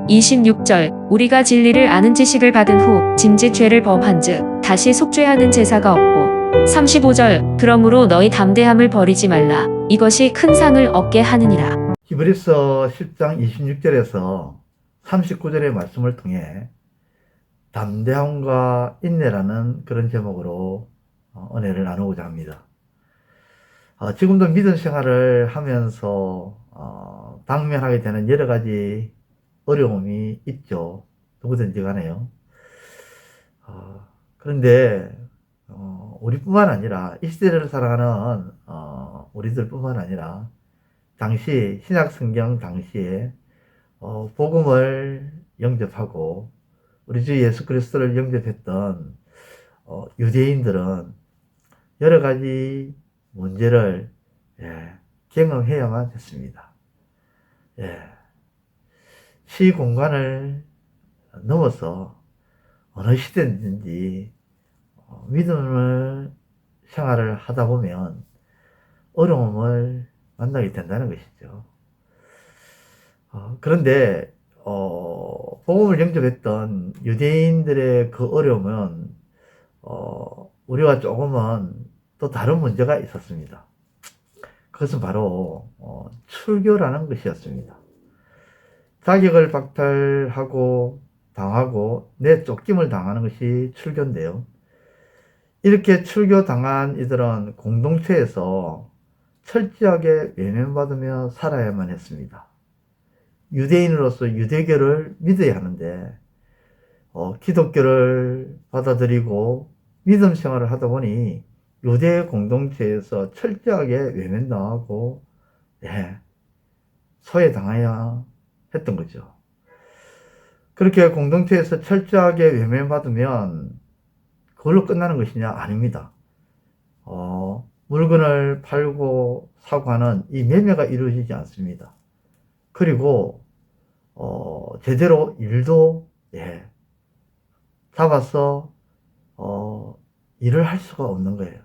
26절 우리가 진리를 아는 지식을 받은 후 짐짓 죄를 범한즉 다시 속죄하는 제사가 없고 35절 그러므로 너희 담대함을 버리지 말라 이것이 큰 상을 얻게 하느니라. 히브리서 10장 26절에서 39절의 말씀을 통해 담대함과 인내라는 그런 제목으로 은혜를 나누고자 합니다. 지금도 믿음 생활을 하면서 당면하게 되는 여러 가지 어려움이 있죠. 누구든지 간에요. 그런데 우리뿐만 아니라 이 시대를 살아가는 우리들뿐만 아니라 당시 신약 성경 당시에 복음을 영접하고 우리 주 예수 그리스도를 영접했던 유대인들은 여러 가지 문제를 경험해야만 했습니다. 시공간을 넘어서 어느 시대든지 믿음을 생활을 하다 보면 어려움을 만나게 된다는 것이죠. 그런데 복음을 영접했던 유대인들의 그 어려움은 우리와 조금은 또 다른 문제가 있었습니다. 그것은 바로 출교라는 것이었습니다. 자격을 박탈하고 당하고 내쫓김을 당하는 것이 출교인데요. 이렇게 출교당한 이들은 공동체에서 철저하게 외면받으며 살아야만 했습니다. 유대인으로서 유대교를 믿어야 하는데 기독교를 받아들이고 믿음 생활을 하다 보니 유대 공동체에서 철저하게 외면당하고 소외당해야 했던 거죠. 그렇게 공동체에서 철저하게 외면받으면 그걸로 끝나는 것이냐? 아닙니다. 물건을 팔고 사고 하는 이 매매가 이루어지지 않습니다. 그리고 제대로 일도 잡아서 일을 할 수가 없는 거예요.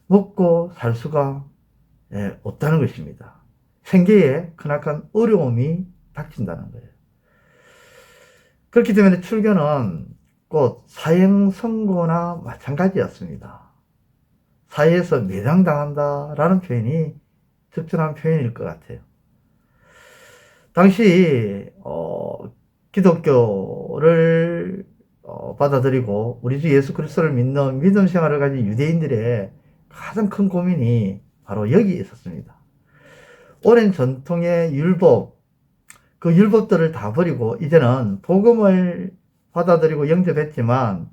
먹고 살 수가 없다는 것입니다. 생계에 크나큰 어려움이 닥친다는 거예요. 그렇기 때문에 출교는 곧 사형 선고나 마찬가지였습니다. 사회에서 매장당한다라는 표현이 적절한 표현일 것 같아요. 당시 기독교를 받아들이고 우리 주 예수 그리스도를 믿는 믿음 생활을 가진 유대인들의 가장 큰 고민이 바로 여기 있었습니다. 오랜 전통의 율법, 그 율법들을 다 버리고 이제는 복음을 받아들이고 영접했지만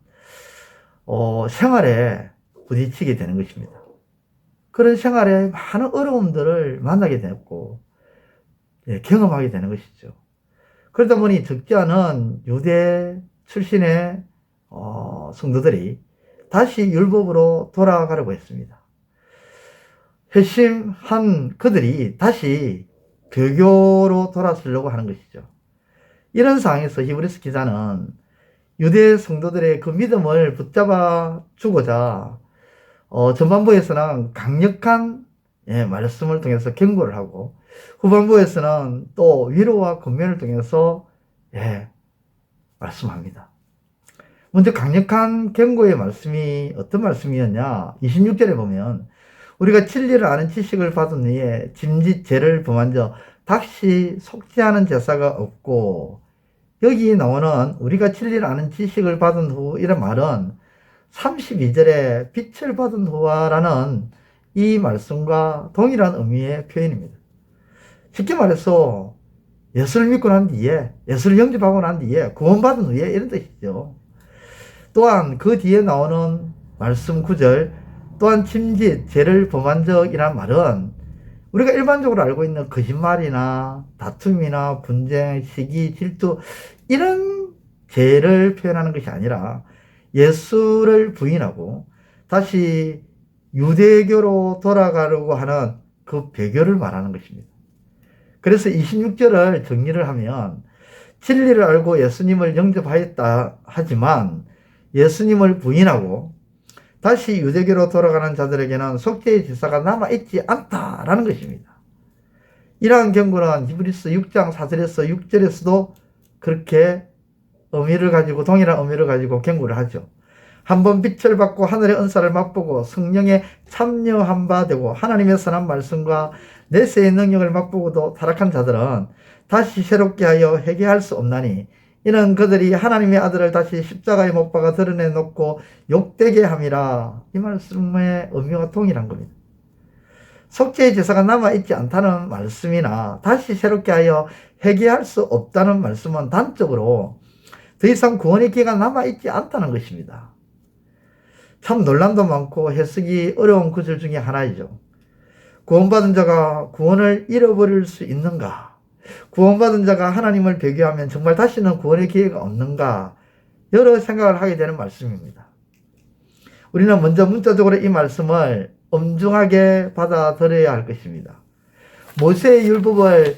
생활에 부딪히게 되는 것입니다. 그런 생활에 많은 어려움들을 만나게 됐고 경험하게 되는 것이죠. 그러다 보니 적지 않은 유대 출신의 성도들이 다시 율법으로 돌아가려고 했습니다. 회심한 그들이 다시 교교로 돌아서려고 하는 것이죠. 이런 상황에서 히브리서 기자는 유대 성도들의 그 믿음을 붙잡아 주고자 전반부에서는 강력한 말씀을 통해서 경고를 하고 후반부에서는 또 위로와 권면을 통해서 말씀합니다. 먼저 강력한 경고의 말씀이 어떤 말씀이었냐? 26절에 보면 우리가 진리를 아는 지식을 받은 후에 짐짓 죄를 범한 자 다시 속죄하는 제사가 없고, 여기 나오는 우리가 진리를 아는 지식을 받은 후 이런 말은 32절에 빛을 받은 후라는 이 말씀과 동일한 의미의 표현입니다. 쉽게 말해서 예수를 믿고 난 뒤에, 예수를 영접하고 난 뒤에, 구원받은 후에 이런 뜻이죠. 또한 그 뒤에 나오는 말씀 9절, 또한 짐짓, 죄를 범한 적이란 말은 우리가 일반적으로 알고 있는 거짓말이나 다툼이나 분쟁, 시기, 질투 이런 죄를 표현하는 것이 아니라 예수를 부인하고 다시 유대교로 돌아가려고 하는 그 배교를 말하는 것입니다. 그래서 26절을 정리를 하면 진리를 알고 예수님을 영접하였다 하지만 예수님을 부인하고 다시 유대교로 돌아가는 자들에게는 속죄의 제사가 남아있지 않다라는 것입니다. 이러한 경고는 히브리서 6장 4절에서 6절에서도 그렇게 의미를 가지고, 동일한 의미를 가지고 경고를 하죠. 한번 빛을 받고 하늘의 은사를 맛보고 성령에 참여한 바 되고 하나님의 선한 말씀과 내세의 능력을 맛보고도 타락한 자들은 다시 새롭게 하여 회개할 수 없나니 이는 그들이 하나님의 아들을 다시 십자가에 못 박아 드러내놓고 욕되게 함이라. 이 말씀의 의미와 동일한 겁니다. 속죄의 제사가 남아있지 않다는 말씀이나 다시 새롭게 하여 회개할 수 없다는 말씀은 단적으로 더 이상 구원의 기회가 남아있지 않다는 것입니다. 참 논란도 많고 해석이 어려운 구절 중에 하나이죠. 구원받은 자가 구원을 잃어버릴 수 있는가? 구원받은 자가 하나님을 배교하면 정말 다시는 구원의 기회가 없는가? 여러 생각을 하게 되는 말씀입니다. 우리는 먼저 문자적으로 이 말씀을 엄중하게 받아들여야 할 것입니다. 모세의 율법을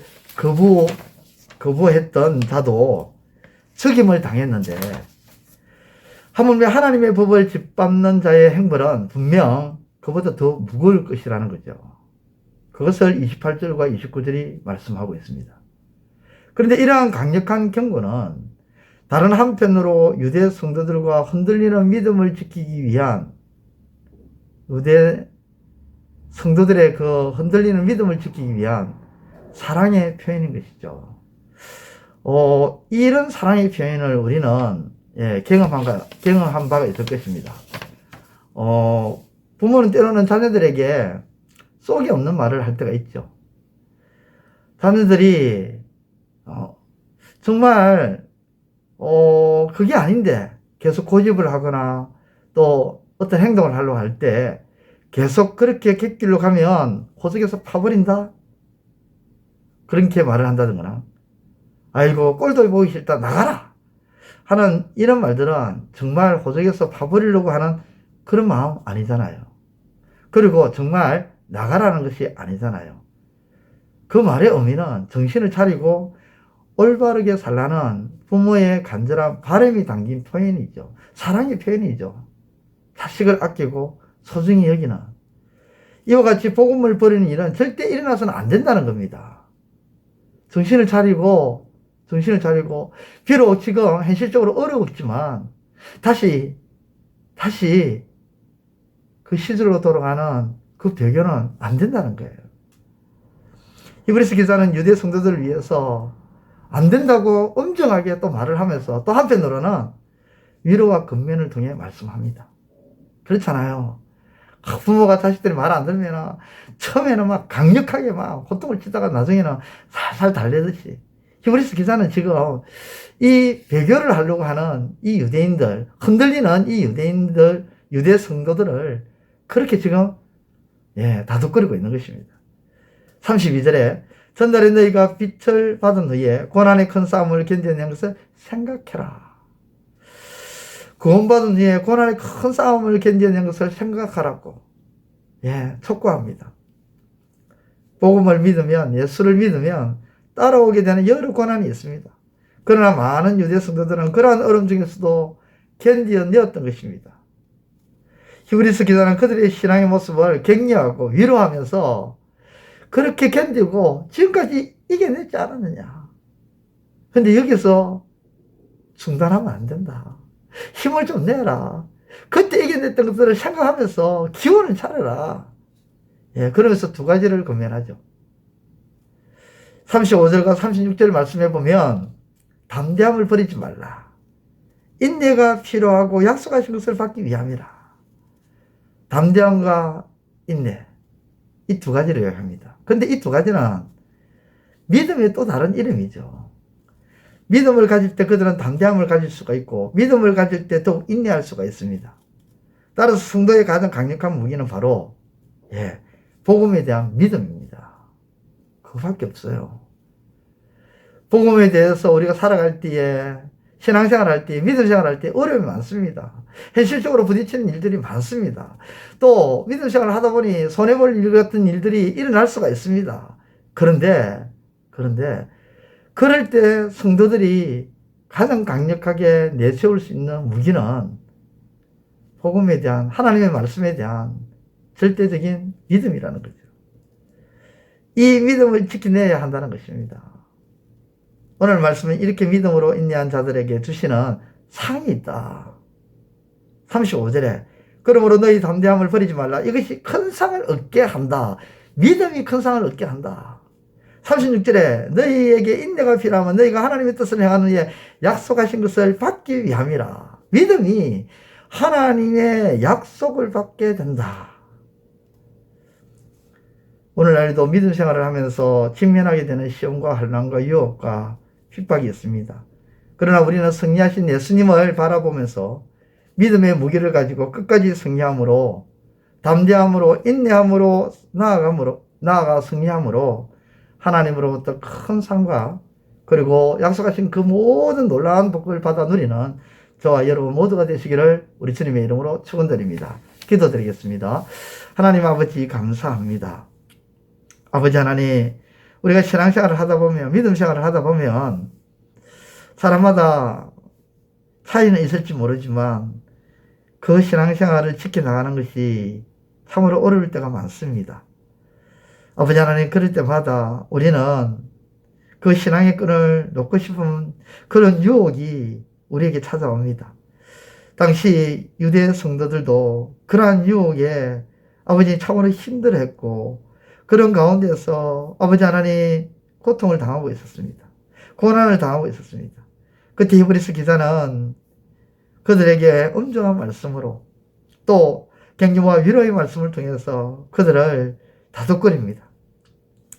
거부했던 자도 죽임을 당했는데 하물며 하나님의 법을 짓밟는 자의 행벌은 분명 그보다 더 무거울 것이라는 거죠. 그것을 28절과 29절이 말씀하고 있습니다. 그런데 이러한 강력한 경고는 다른 한편으로 유대 성도들과 흔들리는 믿음을 지키기 위한 유대 성도들의 그 흔들리는 믿음을 지키기 위한 사랑의 표현인 것이죠. 이런 사랑의 표현을 우리는 경험한 바가 있을 것입니다. 부모는 때로는 자녀들에게 속이 없는 말을 할 때가 있죠. 자녀들이 정말 그게 아닌데 계속 고집을 하거나 또 어떤 행동을 하려고 할 때 계속 그렇게 객길로 가면 호적에서 파버린다? 그렇게 말을 한다든가, 아이고 꼴도 보기 싫다 나가라 하는 이런 말들은 정말 호적에서 파버리려고 하는 그런 마음 아니잖아요. 그리고 정말 나가라는 것이 아니잖아요. 그 말의 의미는 정신을 차리고 올바르게 살라는 부모의 간절한 바람이 담긴 표현이죠. 사랑의 표현이죠. 자식을 아끼고 소중히 여기는, 이와 같이 복음을 버리는 일은 절대 일어나서는 안 된다는 겁니다. 정신을 차리고 비록 지금 현실적으로 어려웠지만 다시 그 시절로 돌아가는 그 배교는 안 된다는 거예요. 히브리서 기자는 유대 성도들을 위해서 안 된다고 엄정하게 또 말을 하면서 또 한편으로는 위로와 권면을 통해 말씀합니다. 그렇잖아요. 부모가 자식들이 말 안 들으면 처음에는 막 강력하게 막 호통을 치다가 나중에는 살살 달래듯이, 히브리서 기자는 지금 이 배교를 하려고 하는 이 유대인들, 흔들리는 이 유대인들, 유대 성도들을 그렇게 지금 다독거리고 있는 것입니다. 32절에 전날에 너희가 빛을 받은 후에 고난의 큰 싸움을 견뎌낸 것을 생각해라. 구원받은 후에 고난의 큰 싸움을 견뎌낸 것을 생각하라고 촉구합니다. 복음을 믿으면, 예수를 믿으면 따라오게 되는 여러 고난이 있습니다. 그러나 많은 유대 성도들은 그러한 어려움 중에서도 견뎌내었던 것입니다. 히브리서 기자는 그들의 신앙의 모습을 격려하고 위로하면서 그렇게 견디고 지금까지 이겨냈지 않았느냐. 근데 여기서 중단하면 안 된다. 힘을 좀 내라. 그때 이겨냈던 것들을 생각하면서 기운을 차려라. 그러면서 두 가지를 권면하죠. 35절과 36절 말씀해 보면 담대함을 버리지 말라. 인내가 필요하고 약속하신 것을 받기 위함이라. 담대함과 인내, 이 두 가지를 요약합니다. 근데 이 두 가지는 믿음의 또 다른 이름이죠. 믿음을 가질 때 그들은 담대함을 가질 수가 있고, 믿음을 가질 때 더욱 인내할 수가 있습니다. 따라서 성도의 가장 강력한 무기는 바로 복음에 대한 믿음입니다. 그거밖에 없어요. 복음에 대해서 우리가 살아갈 때에, 신앙생활 할 때, 믿음생활 할 때 어려움이 많습니다. 현실적으로 부딪히는 일들이 많습니다. 또 믿음생활을 하다 보니 손해볼 일 같은 일들이 일어날 수가 있습니다. 그런데 그럴 때 성도들이 가장 강력하게 내세울 수 있는 무기는 복음에 대한, 하나님의 말씀에 대한 절대적인 믿음이라는 거죠. 이 믿음을 지켜내야 한다는 것입니다. 오늘 말씀은 이렇게 믿음으로 인내한 자들에게 주시는 상이 있다. 35절에 그러므로 너희 담대함을 버리지 말라. 이것이 큰 상을 얻게 한다. 믿음이 큰 상을 얻게 한다. 36절에 너희에게 인내가 필요하면 너희가 하나님의 뜻을 행하는 후에 약속하신 것을 받기 위함이라. 믿음이 하나님의 약속을 받게 된다. 오늘날에도 믿음 생활을 하면서 직면하게 되는 시험과 환난과 유혹과 핍박이 있습니다. 그러나 우리는 승리하신 예수님을 바라보면서 믿음의 무기를 가지고 끝까지 승리함으로, 담대함으로, 인내함으로 나아가 승리함으로 하나님으로부터 큰 상과 그리고 약속하신 그 모든 놀라운 복을 받아 누리는 저와 여러분 모두가 되시기를 우리 주님의 이름으로 축원드립니다. 기도드리겠습니다. 하나님 아버지 감사합니다. 아버지 하나님, 우리가 신앙생활을 하다 보면, 믿음 생활을 하다 보면 사람마다 차이는 있을지 모르지만 그 신앙생활을 지켜나가는 것이 참으로 어려울 때가 많습니다. 아버지 하나님, 그럴 때마다 우리는 그 신앙의 끈을 놓고 싶은 그런 유혹이 우리에게 찾아옵니다. 당시 유대 성도들도 그러한 유혹에 아버지 참으로 힘들어했고 그런 가운데서 아버지 하나님 고통을 당하고 있었습니다. 고난을 당하고 있었습니다. 그때 히브리서 기자는 그들에게 엄정한 말씀으로 또 격려와 위로의 말씀을 통해서 그들을 다독거립니다.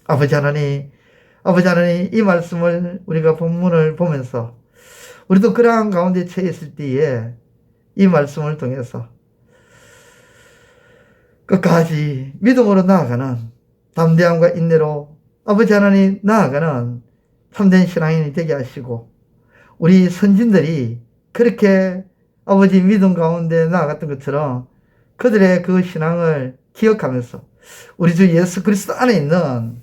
아버지 하나님, 이 말씀을 우리가 본문을 보면서 우리도 그러한 가운데 처해 있을 때에 이 말씀을 통해서 끝까지 믿음으로 나아가는 담대함과 인내로 아버지 하나님 나아가는 참된 신앙인이 되게 하시고 우리 선진들이 그렇게 아버지 믿음 가운데 나아갔던 것처럼 그들의 그 신앙을 기억하면서 우리 주 예수 그리스도 안에 있는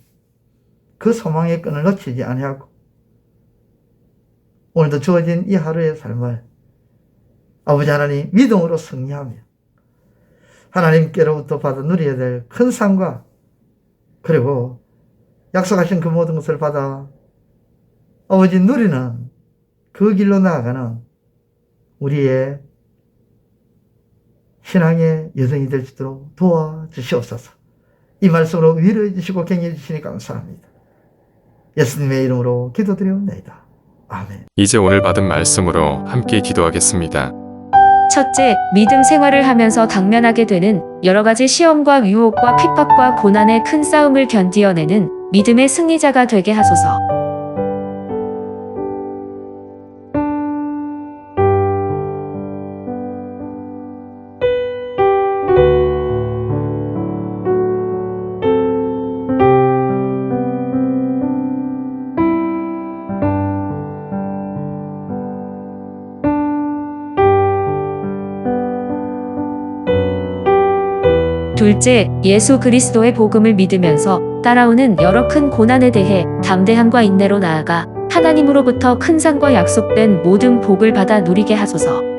그 소망의 끈을 놓치지 아니하고 오늘도 주어진 이 하루의 삶을 아버지 하나님 믿음으로 승리하며 하나님께로부터 받아 누려야 될 큰 상과 그리고 약속하신 그 모든 것을 받아 아버지 누리는 그 길로 나아가는 우리의 신앙의 여정이 될 수 있도록 도와주시옵소서. 이 말씀으로 위로해 주시고 격려해 주시니 감사합니다. 예수님의 이름으로 기도드리옵나이다. 아멘. 이제 오늘 받은 말씀으로 함께 기도하겠습니다. 첫째, 믿음 생활을 하면서 당면하게 되는 여러 가지 시험과 유혹과 핍박과 고난의 큰 싸움을 견디어내는 믿음의 승리자가 되게 하소서. 둘째, 예수 그리스도의 복음을 믿으면서 따라오는 여러 큰 고난에 대해 담대함과 인내로 나아가 하나님으로부터 큰 상과 약속된 모든 복을 받아 누리게 하소서.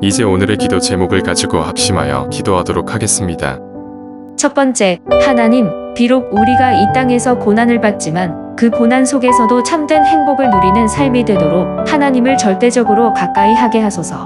이제 오늘의 기도 제목을 가지고 합심하여 기도하도록 하겠습니다. 첫 번째, 하나님, 비록 우리가 이 땅에서 고난을 받지만 그 고난 속에서도 참된 행복을 누리는 삶이 되도록 하나님을 절대적으로 가까이 하게 하소서.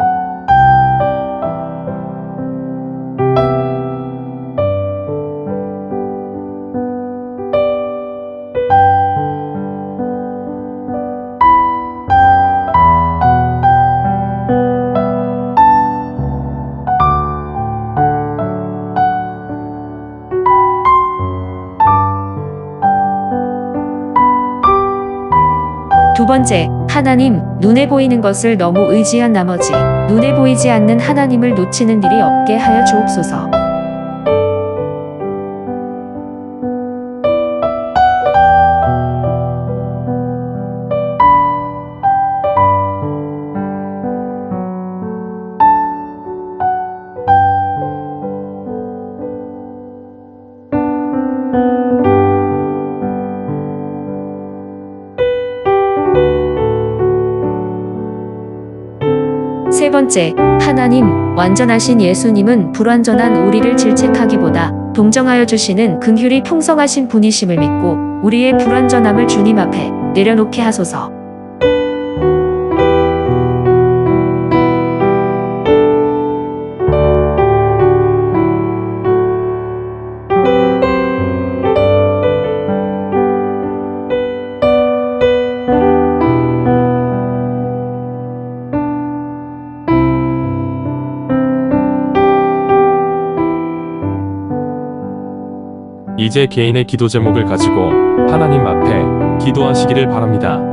두 번째, 하나님, 눈에 보이는 것을 너무 의지한 나머지 눈에 보이지 않는 하나님을 놓치는 일이 없게 하여 주옵소서. 첫째, 하나님, 완전하신 예수님은 불완전한 우리를 질책하기보다 동정하여 주시는 긍휼이 풍성하신 분이심을 믿고 우리의 불완전함을 주님 앞에 내려놓게 하소서. 이제 개인의 기도 제목을 가지고 하나님 앞에 기도하시기를 바랍니다.